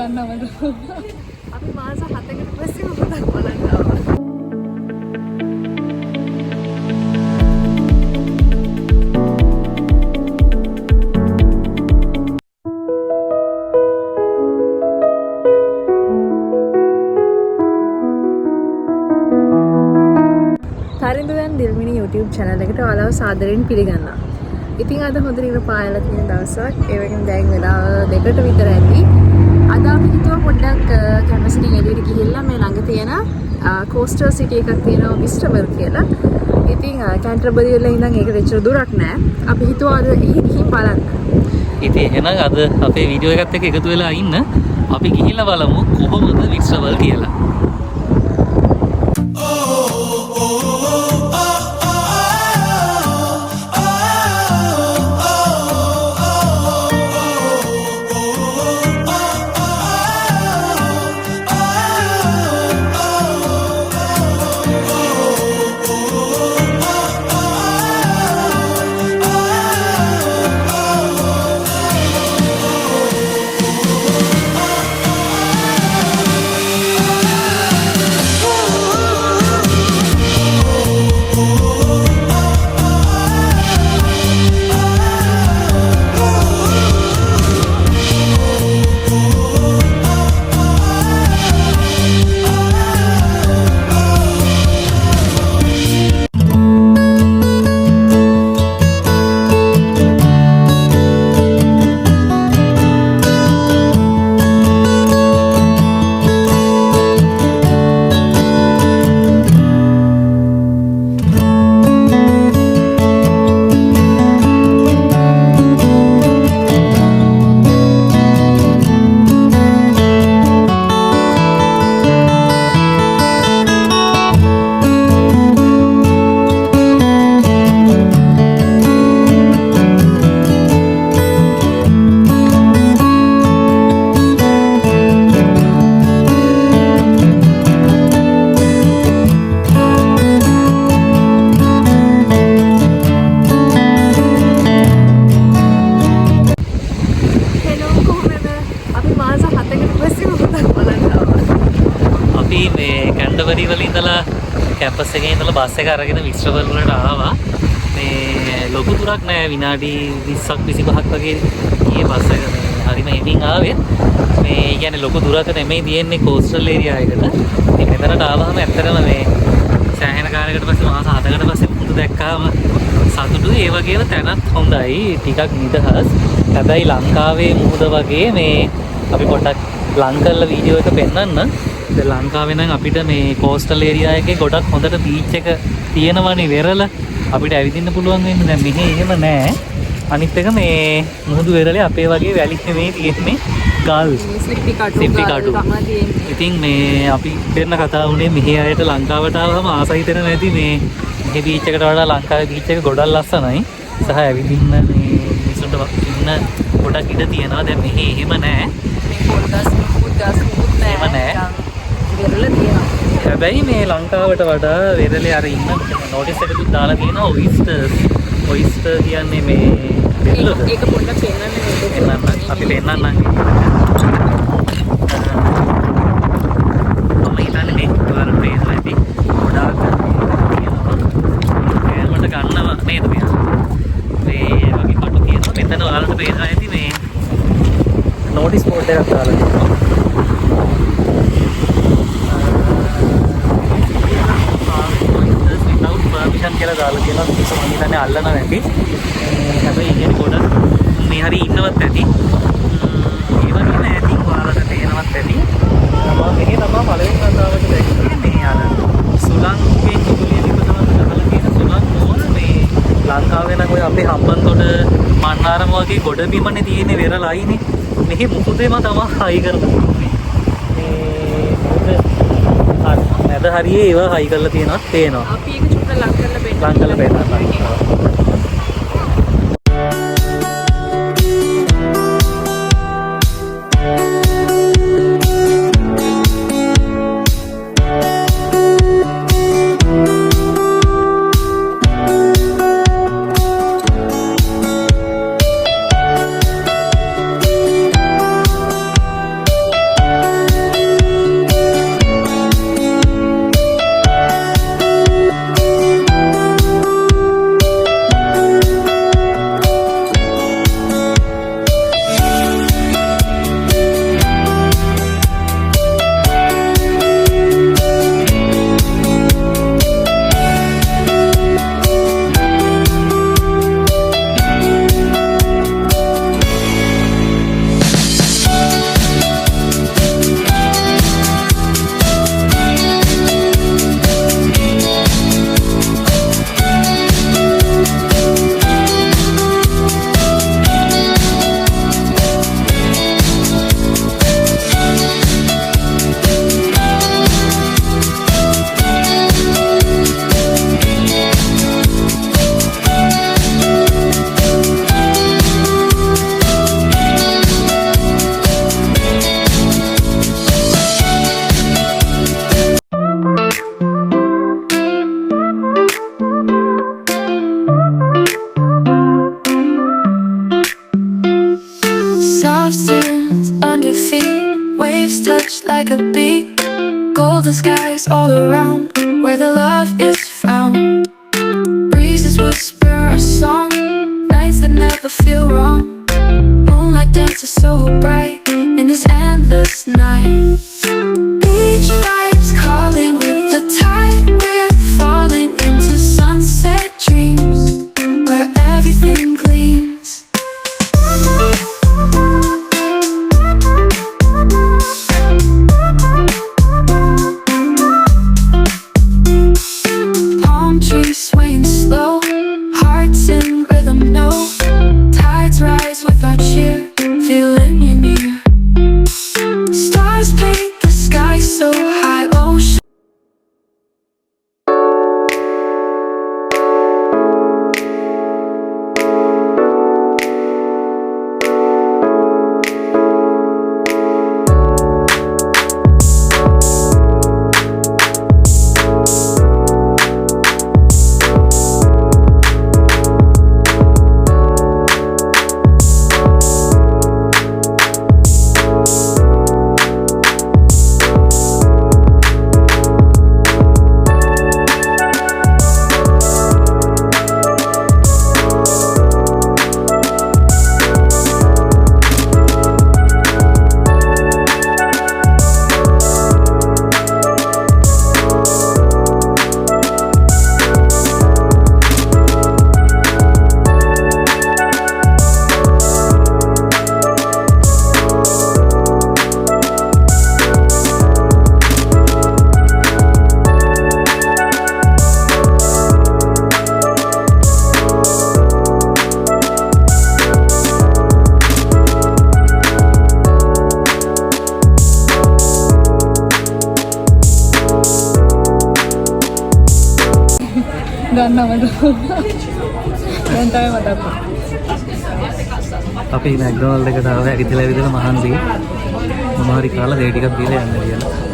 අපි මාස 7කට පස්සේ මොකක්ද බලන්න ආවා. තරිඳුයන් දිල්මිනි YouTube channel එකට ඔයාලව සාදරයෙන් පිළිගන්නවා. ඉතින් අද හොඳට ඉර පායලා තියෙන දවසක්. ඒ වගේම දැන් වෙලාව 2ට විතර ඇති. අද අපි හිතුවා පොඩ්ඩක් කැම්පස් එකෙන් එළියට ගිහිල්ලා මේ ළඟ තියෙන කෝස්ටර් සිටි එකක් තියෙනවා විස්ටර්වල් කියලා. ඉතින් කැන්ටර්බරි වල ඉඳන් ඒකට එච්චර දුරක් නෑ. අපි හිතුවා අද ගිහින් බලන්න. ඉතින් එහෙනම් අද අපේ වීඩියෝ එකත් එක්ක එකතු වෙලා ඉන්න අපි ගිහිල්ලා බලමු කොහොමද විස්ටර්වල් කියලා. කැන්ටර්බරි වල ඉඳලා කැම්පස් එකේ ඉඳලා බස් එක අරගෙන විස්ටර්වල් වලට ආවා. මේ ලොකු දුරක් නෑ විනාඩි 20ක් 25ක් වගේ ගියේ බස් එක. හරිම එමින් ආවේ. මේ කියන්නේ ලොකු දුරක නෙමෙයි තියෙන්නේ කෝස්ටල් ඒරියා එකට. ඉතින් මෙතනට ආවම ඇත්තටම මේ සෑහෙන කාලයකට පස්සේ මාස 7කට පස්සේ මුහුද දැක්කාම සතුටුයි. ඒ වගේම තැනත් හොඳයි. ටිකක් නිදහස්. හැබැයි ලංකාවේ මුහුද වගේ මේ අපි පොඩ්ඩක් ලං කරලා වීඩියෝ එක පෙන්නන්න. ලංකාවේ නම් අපිට මේ කෝස්ටල් ඒරියා එකේ ගොඩක් හොඳට බීච් එක තියෙනවනේ වෙරළ. අපිට ඇවිදින්න පුළුවන් වෙන්නේ. දැන් මෙහෙ එහෙම නෑ. අනිත් එක මේ මුහුදු වෙරළේ අපේ වගේ වැලි නෙමෙයි තියෙන්නේ. ගල්. සිප්පි කටු. ඉතින් මේ අපි දෙන්න කතා වුණේ මෙහි අයට ලංකාවට ආවම ආසයි තැන නැති මේ මෙහි බීච් එකට වඩා ලංකාවේ බීච් එක ගොඩක් ලස්සනයි. සහ ඇවිදින්න මේ මිනිස්සුන්ට ඉන්න ගොඩක් ඉඩ තියෙනවා. දැන් මෙහි එහෙම නෑ. මේ පොල්ගස් නෑ. වෙරළ තියෙනවා. හැබැයි මේ ලංකාවට වඩා වෙරළේ අර ඉන්න නෝටිස් එකකුත් දාලා තියෙනවා ඔයිස්ටර් කියන්නේ මේ වෙරළද? ඒක පොඩ්ඩක් පෙන්නන්න අපි පෙන්නන්නම්. මම හිතන්නේ මේ ඔයාලට පේනවා ඇති. ගොඩාක් තියෙනවා. ඒකට ගන්නවා නේද මෙයා? මේ වගේ කටු තියෙනවා. මෙතන ඔයාලට පේනවා ඇති මේ නෝටිස් බෝඩ් එකක් දාලා තියෙනවා. කියලා දාලා තියෙනවා. කිසිම මම හිතන්නේ අල්ලන නැති. හැබැයි ඉන්නේ ගොඩක් මේ හරි ඉන්නවත් ඇති. ඒ වගේ නෑ ඉතින් ඔයාලට තේනවත් ඇති. මම මෙහි තමයි පළවෙනි වතාවට දැක්කේ මේ අර සුලංකේ කිතුලිය විපතවන්න ගහලා තියෙන සුලං නෝන මේ ලංකාවේ නම් ඔය අපේ හම්බන්තොට මන්නාරම වගේ ගොඩ බිමනේ තියෙන්නේ වෙරළ අයිනේ. මෙහි මුහුදේම තමයි හයි කරලා තියෙන්නේ. මේ මුහුද නැද හරියේ ඒවා හයි කරලා තියෙනවා තේනවා. අපි ඒක චුට්ටක් ලං කරලා පෙන්නනවා. waves touch like a beat. Golden skies all around, where the love is found. Breezes whisper a song, nights that never feel wrong. Moonlight dances so bright in this endless night. Beach vibes calling with the tide. We're falling into sunset dreams, where everything gleams. Palm trees swaying slow, hearts in rhythm, no. Tides rise with our cheer, feeling you near. Stars paint the sky so high, ocean. දැන් තමයි මතක් අපි MacDonald එකට ආව ඇවිදලා මහන්සි මොනවා හරි කාලා දේ ටිකක් දීලා යන්න කියලා.